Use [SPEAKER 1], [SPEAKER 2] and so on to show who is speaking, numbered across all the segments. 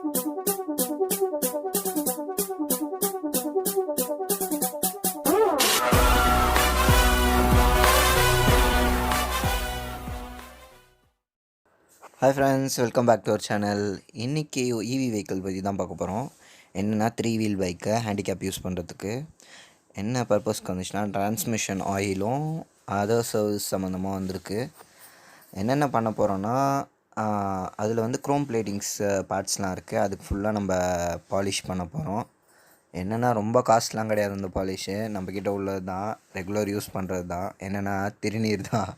[SPEAKER 1] Hi friends, welcome back to our channel. இன்றைக்கி EV vehicle பற்றி தான் பார்க்க போகிறோம். என்னென்னா 3 வீல் பைக்கை ஹேண்டிகேப் யூஸ் பண்ணுறதுக்கு என்ன பர்பஸ்க்கு வந்துச்சுன்னா, டிரான்ஸ்மிஷன் ஆயிலும் அதர் சர்வீஸ் சம்மந்தமாக வந்திருக்கு. என்னென்ன பண்ண போகிறோன்னா, அதில் வந்து க்ரோம் பிளேட்டிங்ஸ் பார்ட்ஸ்லாம் இருக்குது. அதுக்கு ஃபுல்லாக நம்ம பாலிஷ் பண்ண போகிறோம். என்னென்னா ரொம்ப காஸ்ட்லாம் கிடையாது அந்த பாலிஷு, நம்மக்கிட்ட உள்ளது தான், ரெகுலர் யூஸ் பண்ணுறது தான். என்னென்னா திருநீர் தான்.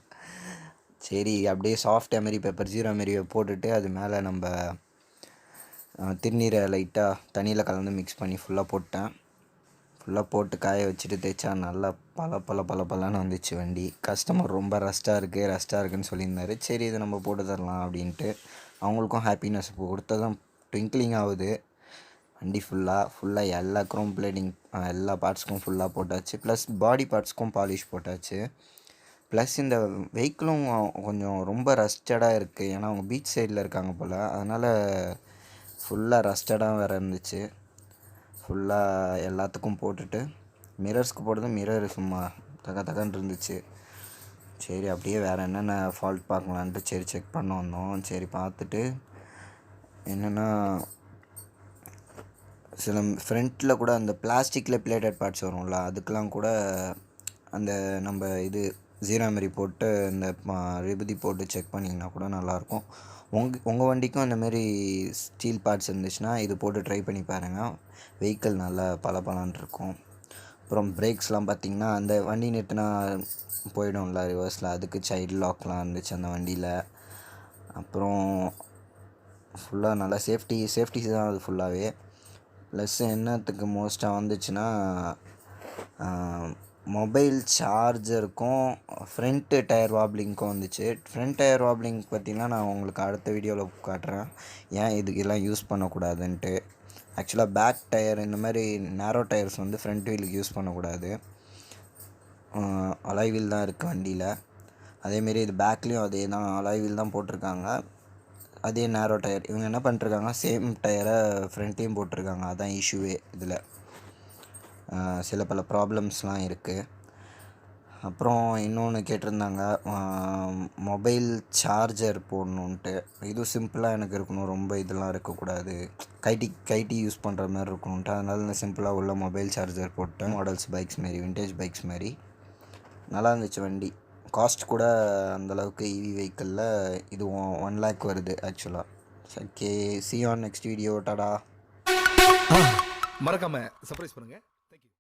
[SPEAKER 1] சரி, அப்படியே சாஃப்ட் எமரி பேப்பர் ஜீரோ எமரியை போட்டுட்டு அது மேலே நம்ம திருநீரை லைட்டாக தண்ணியில் கலந்து மிக்ஸ் பண்ணி ஃபுல்லாக போட்டேன். ஃபுல்லாக போட்டு காய வச்சுட்டு தேய்ச்சா நல்லா பலன்னு வந்துச்சு வண்டி. கஸ்டமர் ரொம்ப ரஸ்ட்டாக இருக்குன்னு சொல்லியிருந்தாரு. சரி, இதை நம்ம போட்டு தரலாம் அப்படின்ட்டு அவங்களுக்கும் ஹாப்பினஸ் கொடுத்ததும் ட்விங்க்லிங் ஆகுது. வண்டி ஃபுல்லாக எல்லா க்ரோம் பிளேட்டிங் எல்லா பார்ட்ஸ்க்கும் ஃபுல்லாக போட்டாச்சு. ப்ளஸ் பாடி பார்ட்ஸ்க்கும் பாலிஷ் போட்டாச்சு. ப்ளஸ் இந்த வெஹிக்கிளும் கொஞ்சம் ரொம்ப ரஸ்டடாக இருக்குது. ஏன்னா அவங்க பீச் சைடில் இருக்காங்க போல், அதனால் ஃபுல்லாக ரஸ்டடாக வேறு இருந்துச்சு. ஃபுல்லாக எல்லாத்துக்கும் போட்டுட்டு மிரர்ஸ்க்கு போட்டது மிரர் சும்மா தகன்னு இருந்துச்சு. சரி, அப்படியே வேறு என்னென்ன ஃபால்ட் பார்க்கலான்ட்டு சரி செக் பண்ண வந்தோம். சரி, பார்த்துட்டு என்னென்னா சில ஃப்ரண்ட்டில் கூட அந்த பிளாஸ்டிக்கில் பிளேட்டட் பார்ட்ஸ் வரும்ல, அதுக்கெலாம் கூட அந்த நம்ம இது ஜீரோ மெமரி போட்டு இந்த விபூதி போட்டு செக் பண்ணிங்கன்னா கூட நல்லாயிருக்கும். உங்கள் வண்டிக்கும் அந்தமாரி ஸ்டீல் பார்ட்ஸ் இருந்துச்சுன்னா இது போட்டு ட்ரை பண்ணி பாருங்கள். வெஹிக்கிள் நல்லா பலன்னு இருக்கும். அப்புறம் பிரேக்ஸ்லாம் பார்த்திங்கன்னா, அந்த வண்டி நிறுத்தினா போயிடும்ல ரிவர்ஸில், அதுக்கு சைல்டு லாக்லாம் இருந்துச்சு அந்த வண்டியில். அப்புறம் ஃபுல்லாக நல்லா சேஃப்டி தான் அது ஃபுல்லாகவே. ப்ளஸ் என்னத்துக்கு மோஸ்ட்டாக வந்துச்சுன்னா, மொபைல் சார்ஜருக்கும் ஃப்ரண்ட்டு டயர் வாப்லிங்க்கும் வந்துச்சு. ஃப்ரண்ட் டயர் வாப்லிங் பார்த்திங்கன்னா நான் உங்களுக்கு அடுத்த வீடியோவில் காட்டுறேன் ஏன் இதுக்கெல்லாம் யூஸ் பண்ணக்கூடாதுன்ட்டு. ஆக்சுவலாக பேக் டயர் இந்த மாதிரி நேரோ டயர்ஸ் வந்து ஃப்ரண்ட் வீலுக்கு யூஸ் பண்ணக்கூடாது. அலாய் வீல் தான் இருக்குது வண்டியில். அதேமாரி இது பேக்லேயும் அதே தான், அலாய் வீல் தான் போட்டிருக்காங்க. அதே நேரோ டயர். இவங்க என்ன பண்ணிருக்காங்க, சேம் டயரை ஃப்ரண்ட்லேயும் போட்டிருக்காங்க. அதுதான் இஷ்யூவே இதில். சில பல ப்ராப்ளம்ஸ்லாம் இருக்குது. அப்புறம் இன்னொன்று கேட்டிருந்தாங்க, மொபைல் சார்ஜர் போடணுன்ட்டு. இதுவும் சிம்பிளாக எனக்கு இருக்கணும், ரொம்ப இதெல்லாம் இருக்கக்கூடாது, கைட்டி யூஸ் பண்ணுற மாதிரி இருக்கணுன்ட்டு. அதனால நான் சிம்பிளாக உள்ள மொபைல் சார்ஜர் போட்டேன். மாடல்ஸ் பைக்ஸ் மாரி, விண்டேஜ் பைக்ஸ் மாதிரி நல்லா இருந்துச்சு வண்டி. காஸ்ட் கூட அந்தளவுக்கு இவி வெஹிக்கிளில் இது 1 lakh வருது ஆக்சுவலாக. Okay, see you on next video. Tata.
[SPEAKER 2] மறக்காம சர்ப்ரைஸ் பண்ணுங்க. Thank you.